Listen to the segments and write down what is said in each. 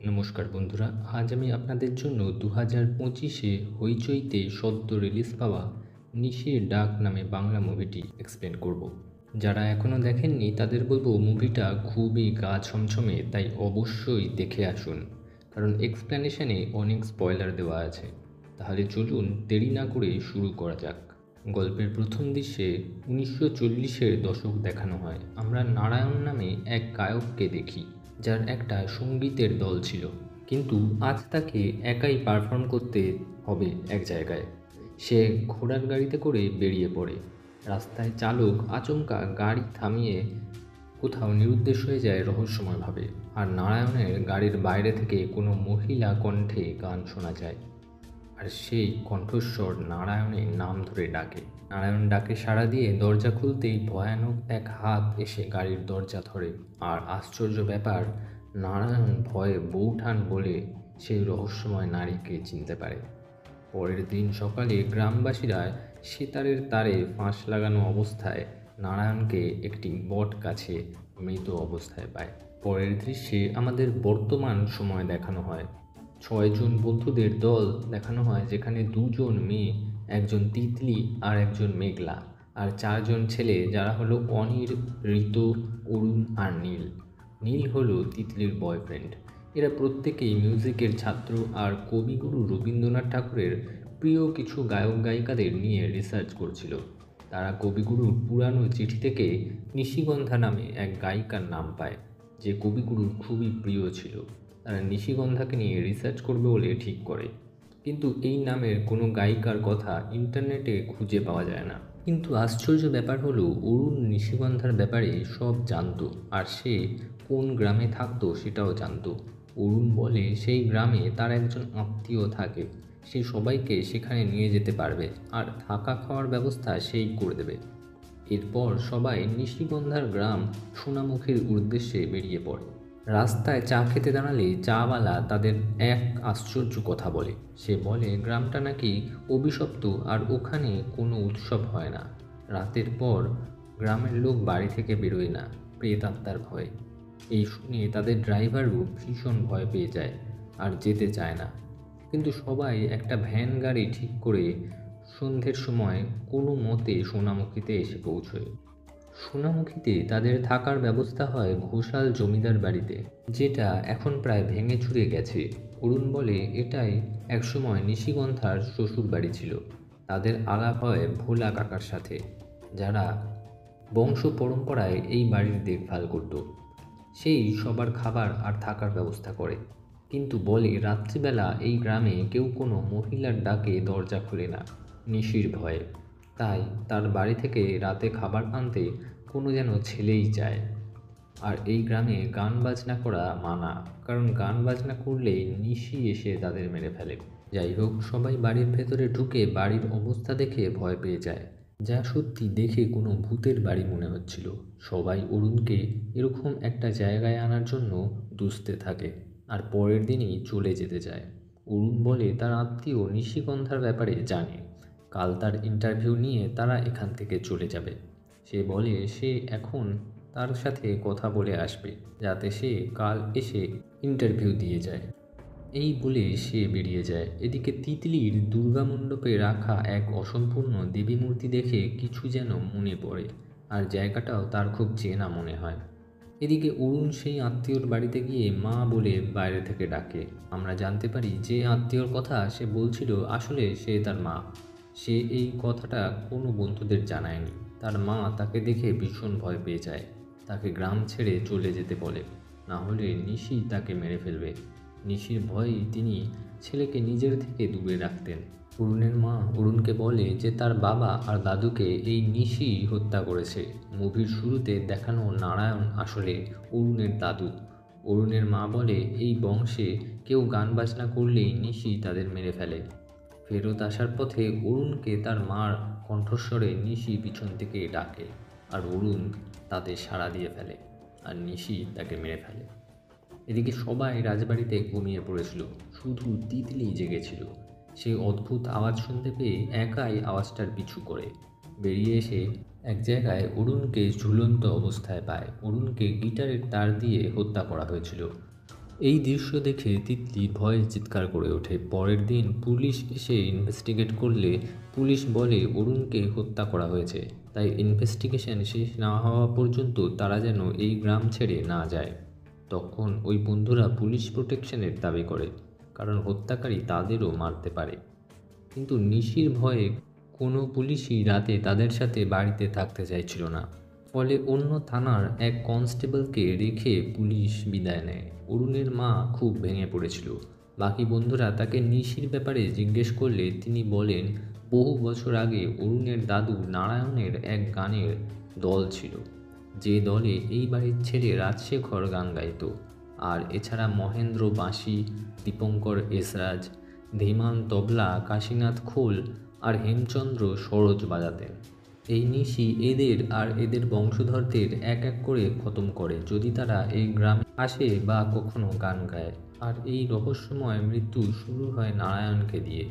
নমস্কার বন্ধুরা, আজ আমি আপনাদের জন্য 2025-এ হইচইতে সদ্য রিলিজ পাওয়া 'নিশির ডাক' নামে বাংলা মুভিটি এক্সপ্লেন করব। যারা এখনও দেখেননি তাদের বলবো মুভিটা খুবই গা ছমছমে, তাই অবশ্যই দেখে আসুন, কারণ এক্সপ্লেনেশনে অনেক স্পয়লার দেওয়া আছে। তাহলে চলুন দেরি না করে শুরু করা যাক। গল্পের প্রথম দৃশ্যে 1940-এর দশক দেখানো হয়। আমরা নারায়ণ নামে এক গায়ককে দেখি, যার একটা সঙ্গীতের দল ছিল, কিন্তু আজ তাকে একাই পারফর্ম করতে হবে এক জায়গায়। সে ঘোড়ার গাড়িতে করে বেরিয়ে পড়ে। রাস্তায় চালক আচমকা গাড়ি থামিয়ে কোথাও নিরুদ্দেশ হয়ে যায় রহস্যময়ভাবে, আর নারায়ণের গাড়ির বাইরে থেকে কোনো মহিলা কণ্ঠে গান শোনা যায়। আর সেই কণ্ঠস্বর নারায়ণের নাম ধরে ডাকে। নারায়ণ ডাকে সাড়া দিয়ে দরজা খুলতেই ভয়ানক এক হাত এসে গাড়ির দরজা ধরে। আর আশ্চর্য ব্যাপার, নারায়ণ ভয়ে বৌঠান বলে সেই রহস্যময় নারীকে চিনতে পারে। পরের দিন সকালে গ্রামবাসীরা সেতারের তারে ফাঁস লাগানো অবস্থায় নারায়ণকে একটি বট গাছে মৃত অবস্থায় পায়। পরের দৃশ্যে আমাদের বর্তমান সময় দেখানো হয়। 6 জন বন্ধুদের দল দেখানো হয়, যেখানে 2জন মেয়ে, একজন তিতলি আর একজন মেঘলা, আর 4জন ছেলে, যারা হলো অনির, ঋতু, অরুণ আর নীল। নীল হলো তিতলির বয়ফ্রেন্ড। এরা প্রত্যেকেই মিউজিকের ছাত্র আর কবিগুরু রবীন্দ্রনাথ ঠাকুরের প্রিয় কিছু গায়ক গায়িকাদের নিয়ে রিসার্চ করছিল। তারা কবিগুরুর পুরানো চিঠি থেকে নিশিগন্ধা নামে এক গায়িকার নাম পায়, যে কবিগুরুর খুবই প্রিয় ছিল। তারা নিশিগন্ধাকে নিয়ে রিসার্চ করবে বলে ঠিক করে, কিন্তু এই নামের কোনো গায়িকার কথা ইন্টারনেটে খুঁজে পাওয়া যায় না। কিন্তু আশ্চর্য ব্যাপার হলো, অরুণ নিশিগন্ধার ব্যাপারে সব জানতো, আর সে কোন গ্রামে থাকতো সেটাও জানতো। অরুণ বলে সেই গ্রামে তার একজন আত্মীয় থাকে, সে সবাইকে সেখানে নিয়ে যেতে পারবে, আর থাকা খাওয়ার ব্যবস্থা সেই করে দেবে। এরপর সবাই নিশিগন্ধার গ্রাম সোনামুখীর উদ্দেশ্যে বেরিয়ে পড়ে। রাস্তায় চা খেতে দাঁড়ালে চাওয়ালা তাদের এক আশ্চর্য কথা বলে। সে বলে গ্রামটা নাকি অভিশপ্ত, আর ওখানে কোনো উৎসব হয় না। রাতের পর গ্রামের লোক বাড়ি থেকে বেরোয় না, প্রেতাত্মার ভয়ে। এই শুনে তাদের ড্রাইভারও ভীষণ ভয় পেয়ে যায় আর যেতে চায় না। কিন্তু সবাই একটা ভ্যান গাড়ি ঠিক করে সন্ধ্যের সময় কোনো মতে সোনামুখীতে এসে পৌঁছয়। সোনামুখীতে তাদের থাকার ব্যবস্থা হয় ঘোষাল জমিদার বাড়িতে, যেটা এখন প্রায় ভেঙে চুরে গেছে। অরুণ বলে এটাই একসময় নিশিগন্ধার শ্বশুর বাড়ি ছিল। তাদের আলাপ হয় ভোলা কাকার সাথে, যারা বংশ পরম্পরায় এই বাড়ির দেখভাল করত। সেই সবার খাবার আর থাকার ব্যবস্থা করে, কিন্তু বলে রাত্রিবেলা এই গ্রামে কেউ কোনো মহিলার ডাকে দরজা খুলে না, নিশির ভয়ে। তাই তার বাড়ি থেকে রাতে খাবার আনতে কোনো যেন ছেলেই যায়। আর এই গ্রামে গান বাজনা করা মানা, কারণ গান বাজনা করলেই নিশি এসে তাদের মেরে ফেলে। যাই হোক, সবাই বাড়ির ভেতরে ঢুকে বাড়ির অবস্থা দেখে ভয় পেয়ে যায়, যা সত্যি দেখে কোনো ভূতের বাড়ি মনে হচ্ছিল। সবাই অরুণকে এরকম একটা জায়গায় আনার জন্য দুষতে থাকে, আর পরের দিনই চলে যেতে চায়। অরুণ বলে তার আত্মীয় নিশিগন্ধার ব্যাপারে জানে, কাল তার ইন্টারভিউ নিয়ে তারা এখান থেকে চলে যাবে। সে বলে সে এখন তার সাথে কথা বলে আসবে, যাতে সে কাল এসে ইন্টারভিউ দিয়ে যায়। এই বলে সে বেরিয়ে যায়। এদিকে তিতলির দুর্গামণ্ডপে রাখা এক অসম্পূর্ণ দেবী মূর্তি দেখে কিছু যেন মনে পড়ে, আর জায়গাটাও তার খুব চেনা মনে হয়। এদিকে অরুণ সেই আত্মীয়র বাড়িতে গিয়ে মা বলে বাইরে থেকে ডাকে। আমরা জানতে পারি যে আত্মীয়র কথা সে বলছিল আসলে সে তার মা। সে এই কথাটা কোনো বন্ধুদের জানায়নি। তার মা তাকে দেখে ভীষণ ভয় পেয়ে যায়, তাকে গ্রাম ছেড়ে চলে যেতে বলে, না হলে নিশি তাকে মেরে ফেলবে। নিশির ভয়েই তিনি ছেলেকে নিজের থেকে দূরে রাখতেন। অরুণের মা অরুণকে বলে যে তার বাবা আর দাদুকে এই নিশি হত্যা করেছে। মুভির শুরুতে দেখানো নারায়ণ আসলে অরুণের দাদু। অরুণের মা বলে এই বংশে কেউ গান বাজনা করলেই নিশি তাদের মেরে ফেলে। ফেরত আসার পথে অরুণকে তার মার কণ্ঠস্বরে নিশি পিছন থেকে ডাকে, আর অরুণ তাতে সাড়া দিয়ে ফেলে, আর নিশি তাকে মেরে ফেলে। এদিকে সবাই রাজবাড়িতে ঘুমিয়ে পড়েছিল, শুধু তিতলি জেগেছিল। সে অদ্ভুত আওয়াজ শুনতে পেয়ে একাই আওয়াজটার পিছু করে বেরিয়ে এসে এক জায়গায় অরুণকে ঝুলন্ত অবস্থায় পায়। অরুণকে গিটারের তার দিয়ে হত্যা করা হয়েছিল। এই দৃশ্য দেখে তিতলি ভয়ে চিৎকার করে ওঠে। পরের দিন পুলিশ এসে ইনভেস্টিগেট করলে পুলিশ বলে অরুণকে হত্যা করা হয়েছে, তাই ইনভেস্টিগেশন শেষ না হওয়া পর্যন্ত তারা যেন এই গ্রাম ছেড়ে না যায়। তখন ওই বন্ধুরা পুলিশ প্রোটেকশনের দাবি করে, কারণ হত্যাকারী তাদেরও মারতে পারে। কিন্তু নিশির ভয়ে কোনো পুলিশই রাতে তাদের সাথে বাড়িতে থাকতে চাইছিল না। ফলে অন্য থানার এক কনস্টেবলকে রেখে পুলিশ বিদায় নেয়। অরুণের মা খুব ভেঙে পড়েছিল। বাকি বন্ধুরা তাকে নিশির ব্যাপারে জিজ্ঞেস করলে তিনি বলেন, বহু বছর আগে অরুণের দাদু নারায়ণের এক গানের দল ছিল, যে দলে এই বাড়ির ছেলে রাজশেখর গান গাইত। আর এছাড়া মহেন্দ্র বাঁশি, দীপঙ্কর এসরাজ, ধীমান তবলা, কাশীনাথ খোল আর হেমচন্দ্র সরোজ বাজাতেন। এই নিশি এদের আর এদের বংশধরদের এক এক করে খতম করে যদি তারা এই গ্রামে আসে বা কখনো গান গায়। আর এই রহস্যময় মৃত্যু শুরু হয় নারায়ণকে দিয়ে।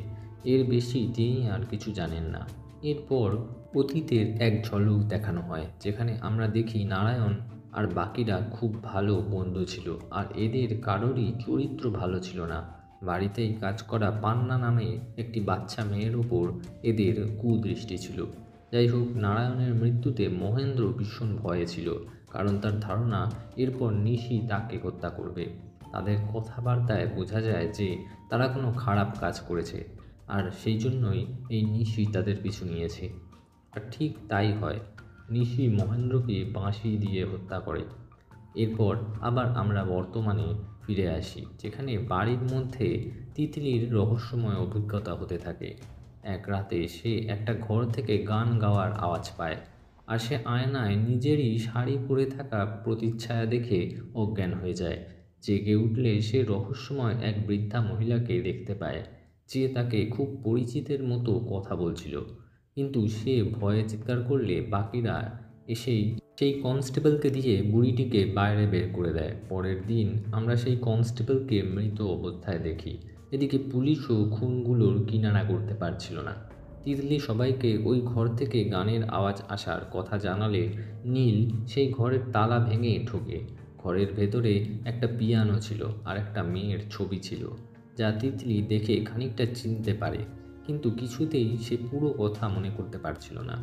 এর বেশি তিনি আর কিছু জানেন না। এরপর অতীতের এক ঝলক দেখানো হয়, যেখানে আমরা দেখি নারায়ণ আর বাকিরা খুব ভালো বন্ধু ছিল, আর এদের কারোরই চরিত্র ভালো ছিল না। বাড়িতেই কাজ করা পান্না নামে একটি বাচ্চা মেয়ের ওপর এদের কুদৃষ্টি ছিল। যাই হোক, নারায়ণের মৃত্যুতে মহেন্দ্র ভীষণ ভয়ে ছিল, কারণ তার ধারণা এরপর নিশি তাকে হত্যা করবে। তাদের কথাবার্তায় বোঝা যায় যে তারা কোনো খারাপ কাজ করেছে, আর সেই জন্যই এই নিশি তাদের পিছু নিয়েছে। আর ঠিক তাই হয়, নিশি মহেন্দ্রকে বাঁশি দিয়ে হত্যা করে। এরপর আবার আমরা বর্তমানে ফিরে আসি, যেখানে বাড়ির মধ্যে তিতলির রহস্যময় অভিজ্ঞতা হতে থাকে। এক রাতে সে একটা ঘর থেকে গান গাওয়ার আওয়াজ পায়, আর সে আয়নায় নিজেরই শাড়ি পরে থাকা প্রতিচ্ছায়া দেখে অজ্ঞান হয়ে যায়। জেগে উঠলে সে রহস্যময় এক বৃদ্ধা মহিলাকে দেখতে পায়, যে তাকে খুব পরিচিতের মতো কথা বলছিল। কিন্তু সে ভয়ে চিৎকার করলে বাকিরা এসেই সেই কনস্টেবলকে দিয়ে বুড়িটিকে বাইরে বের করে দেয়। পরের দিন আমরা সেই কনস্টেবলকে মৃত অবস্থায় দেখি। এদিকে পুলিশও খুনগুলোর কিনারা করতে পারছিল না। তিতলি সবাইকে ওই ঘর থেকে গানের আওয়াজ আসার কথা জানালে নীল সেই ঘরের তালা ভেঙে ঢোকে। ঘরের ভেতরে একটা পিয়ানো ছিল আর একটা মেয়ের ছবি ছিল, যা তিতলি দেখে খানিকটা চিনতে পারে, কিন্তু কিছুতেই সে পুরো কথা মনে করতে পারছিল না।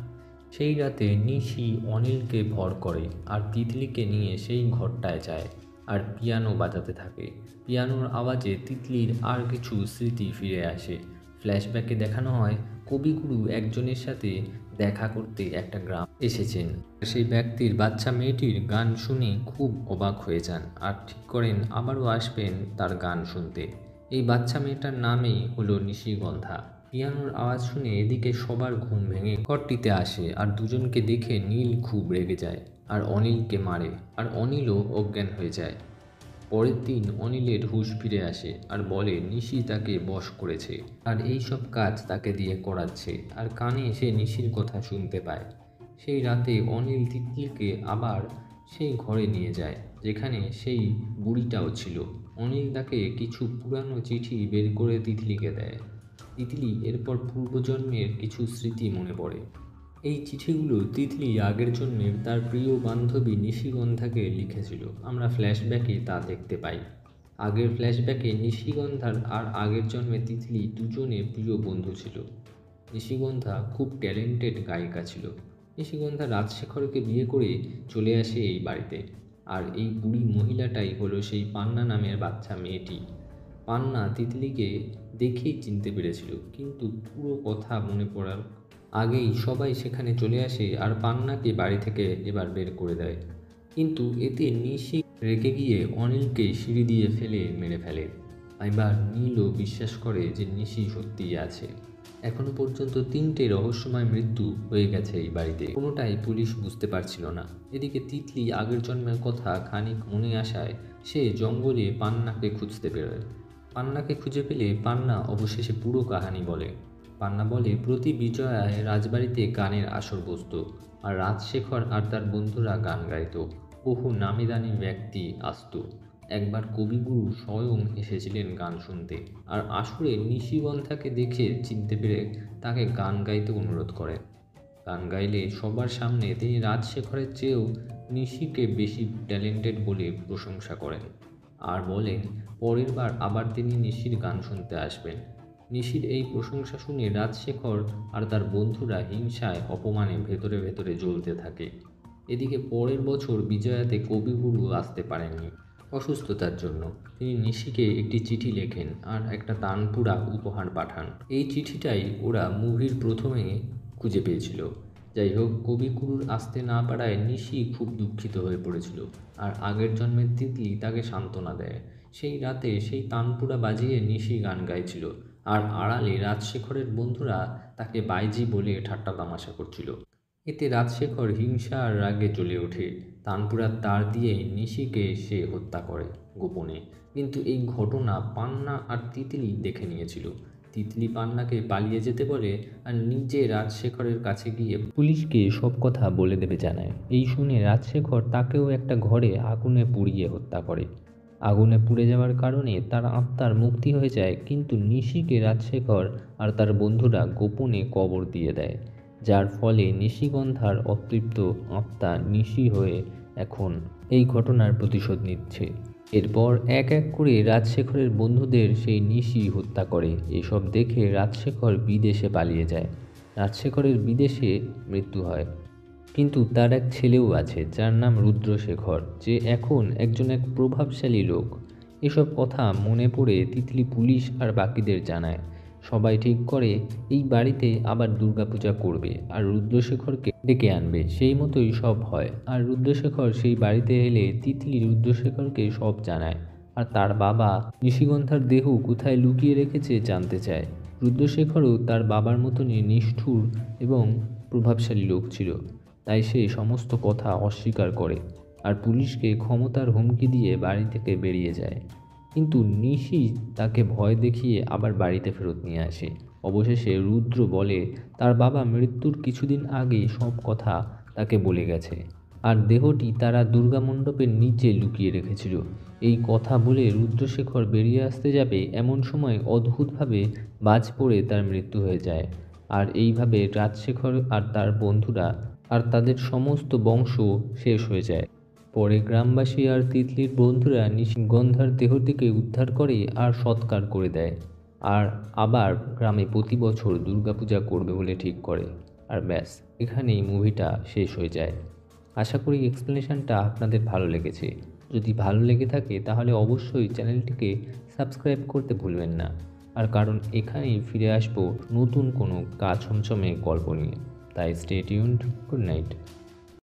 সেই রাতে নিশি অনিলকে ভর করে আর তিতলিকে নিয়ে সেই ঘরটায় যায় আর পিয়ানো বাজাতে থাকে। পিয়ানোর আওয়াজে তিতলির আর কিছু স্মৃতি ফিরে আসে। ফ্ল্যাশব্যাকে দেখানো হয় কবিগুরু একজনের সাথে দেখা করতে একটা গ্রাম এসেছেন। সেই ব্যক্তির বাচ্চা মেয়েটির গান শুনে খুব অবাক হয়ে যান আর ঠিক করেন আবারও আসবেন তার গান শুনতে। এই বাচ্চা মেয়েটার নামই হলো নিশিগন্ধা। পিয়ানোর আওয়াজ শুনে এদিকে সবার ঘুম ভেঙে ঘরটিতে আসে, আর দুজনকে দেখে নীল খুব রেগে যায় আর অনিলকে মারে, আর অনিলও অজ্ঞান হয়ে যায়। পরের দিন অনিলের হুঁশ ফিরে আসে আর বলে নিশি তাকে বশ করেছে আর এই সব কাজ তাকে দিয়ে করাচ্ছে, আর কানে সে নিশির কথা শুনতে পায়। সেই রাতে অনিল তিতলিকে আবার সেই ঘরে নিয়ে যায়, যেখানে সেই বুড়িটাও ছিল। অনিল তাকে কিছু পুরানো চিঠি বের করে তিতলিকে দেয়। তিতলি এরপর পূর্বজন্মের কিছু স্মৃতি মনে পড়ে। এই চিঠিগুলো তিতলি আগের জন্মের তার প্রিয় বান্ধবী নিশিগন্ধাকে লিখেছিল। আমরা ফ্ল্যাশব্যাকে তা দেখতে পাই। আগের ফ্ল্যাশব্যাকে নিশিগন্ধার আর আগের জন্মে তিতলি দুজনে প্রিয় বন্ধু ছিল। নিশিগন্ধা খুব ট্যালেন্টেড গায়িকা ছিল। নিশিগন্ধা রাজশেখরকে বিয়ে করে চলে আসে এই বাড়িতে, আর এই বুড়ি মহিলাটাই হলো সেই পান্না নামের বাচ্চা মেয়েটি। পান্না তিতলিকে দেখেই চিনতে পেরেছিল, কিন্তু পুরো কথা মনে পড়ার আগেই সবাই সেখানে চলে আসে আর পান্নাকে বাড়ি থেকে এবার বের করে দেয়। কিন্তু এতে নিশি রেগে গিয়ে অনিলকে সিঁড়ি দিয়ে ফেলে মেরে ফেলে। এবার নীলও বিশ্বাস করে যে নিশি সত্যিই আছে। এখনো পর্যন্ত 3টে রহস্যময় মৃত্যু হয়ে গেছে এই বাড়িতে, কোনোটাই পুলিশ বুঝতে পারছিল না। এদিকে তিতলি আগের জন্মের কথা খানিক মনে আসায় সে জঙ্গলে পান্নাকে খুঁজতে বেরোয়। পান্নাকে খুঁজে পেলে পান্না অবশেষে পুরো কাহিনী বলে। পান্না বলে প্রতি বিজয়ায় রাজবাড়িতে গানের আসর বসত, আর রাজশেখর আর তার বন্ধুরা গান গাইত। বহু নামি দামি ব্যক্তি আসত। একবার কবিগুরু স্বয়ং এসেছিলেন গান শুনতে, আর আসরে নিশিগন্ধাকে দেখে চিনতে পেরে তাকে গান গাইতে অনুরোধ করেন। গান গাইলে সবার সামনে তিনি রাজশেখরের চেয়েও নিশিকে বেশি ট্যালেন্টেড বলে প্রশংসা করেন। আর বলেন পরের বার আবার তিনি নিশির গান শুনতে আসবেন। নিশির এই প্রশংসা শুনে রাজশেখর আর তার বন্ধুরা হিংসায় অপমানে ভেতরে ভেতরে জ্বলতে থাকে। এদিকে পরের বছর বিজয়াতে কবিগুরু আসতে পারেননি অসুস্থতার জন্য। তিনি নিশিকে একটি চিঠি লেখেন আর একটা তানপুরা উপহার পাঠান। এই চিঠিটাই ওরা মুভির প্রথমে খুঁজে পেয়েছিল। যাই হোক, কবিগুরুর আসতে না পারায় নিশি খুব দুঃখিত হয়ে পড়েছিল। আর আগের জন্মের তিতলি তাকে সান্ত্বনা দেয়। সেই রাতে সেই তানপুরা বাজিয়ে নিশি গান গাইছিল, আর আড়ালে রাজশেখরের বন্ধুরা তাকে বাইজি বলে ঠাট্টা তামাশা করছিল। এতে রাজশেখর হিংসা আর রাগে জ্বলে ওঠে। তানপুরার তার দিয়ে নিশিকে সে হত্যা করে গোপনে। কিন্তু এই ঘটনা পান্না আর তিতলি দেখে নিয়েছিল। তিতলি পান্নাকে পালিয়ে যেতে বলে আর নিজে রাজশেখরের কাছে গিয়ে পুলিশকে সব কথা বলে দেবে জানায়। এই শুনে রাজশেখর তাকেও একটা ঘরে আগুনে পুড়িয়ে হত্যা করে। আগুনে পুড়ে যাওয়ার কারণে তার আত্মার মুক্তি হয়ে যায়, কিন্তু নিশিকে রাজশেখর আর তার বন্ধুরা গোপনে কবর দিয়ে দেয়, যার ফলে নিশিগন্ধার অতৃপ্ত আত্মা নিশি হয়ে এখন এই ঘটনার প্রতিশোধ নিচ্ছে। এরপর এক এক করে রাজশেখরের বন্ধুদের সেই নিশি হত্যা করে। এসব দেখে রাজশেখর বিদেশে পালিয়ে যায়। রাজশেখরের বিদেশে মৃত্যু হয়, কিন্তু তার এক ছেলেও আছে যার নাম রুদ্রশেখর, যে এখন এক প্রভাবশালী লোক। এসব কথা মনে পড়ে তিতলি পুলিশ আর বাকিদের জানায়। সবাই ঠিক করে এই বাড়িতে আবার দুর্গাপূজা করবে আর রুদ্রশেখরকে ডেকে আনবে। সেই মতোই সব হয়। আর রুদ্রশেখর সেই বাড়িতে এলে তিতলি রুদ্রশেখরকে সব জানায়, আর তার বাবা নিশিগন্ধার দেহ কোথায় লুকিয়ে রেখেছে জানতে চায়। রুদ্রশেখরও তার বাবার মতনই নিষ্ঠুর এবং প্রভাবশালী লোক ছিল, তাই সে সমস্ত কথা অস্বীকার করে আর পুলিশকে ক্ষমতার হুমকি দিয়ে বাড়ি থেকে বেরিয়ে যায়। কিন্তু নিশি তাকে ভয় দেখিয়ে আবার বাড়িতে ফেরত নিয়ে আসে। অবশেষে রুদ্র বলে তার বাবা মৃত্যুর কিছুদিন আগে সব কথা তাকে বলে গেছে, আর দেহটি তারা দুর্গা মণ্ডপের নিচে লুকিয়ে রেখেছিল। এই কথা বলে রুদ্রশেখর বেরিয়ে আসতে যাবে, এমন সময় অদ্ভুতভাবে বাজ পড়ে তার মৃত্যু হয়ে যায়। আর এইভাবে রাজশেখর আর তার বন্ধুরা আর তাদের সমস্ত বংশ শেষ হয়ে যায়। পরে গ্রামবাসী আর তিতলির বন্ধুরা নিশিগন্ধার দেহটিকে উদ্ধার করে আর সৎকার করে দেয়, আর আবার গ্রামে প্রতি বছর দুর্গাপূজা করবে বলে ঠিক করে। আর ব্যাস, এখানেই মুভিটা শেষ হয়ে যায়। আশা করি এক্সপ্লেনেশনটা আপনাদের ভালো লেগেছে। যদি ভালো লেগে থাকে তাহলে অবশ্যই চ্যানেলটিকে সাবস্ক্রাইব করতে ভুলবেন না। আর কারণ এখানেই ফিরে আসবো নতুন কোনো গা ছমছমে গল্প নিয়ে। তাই স্টে টিউনড। Good night.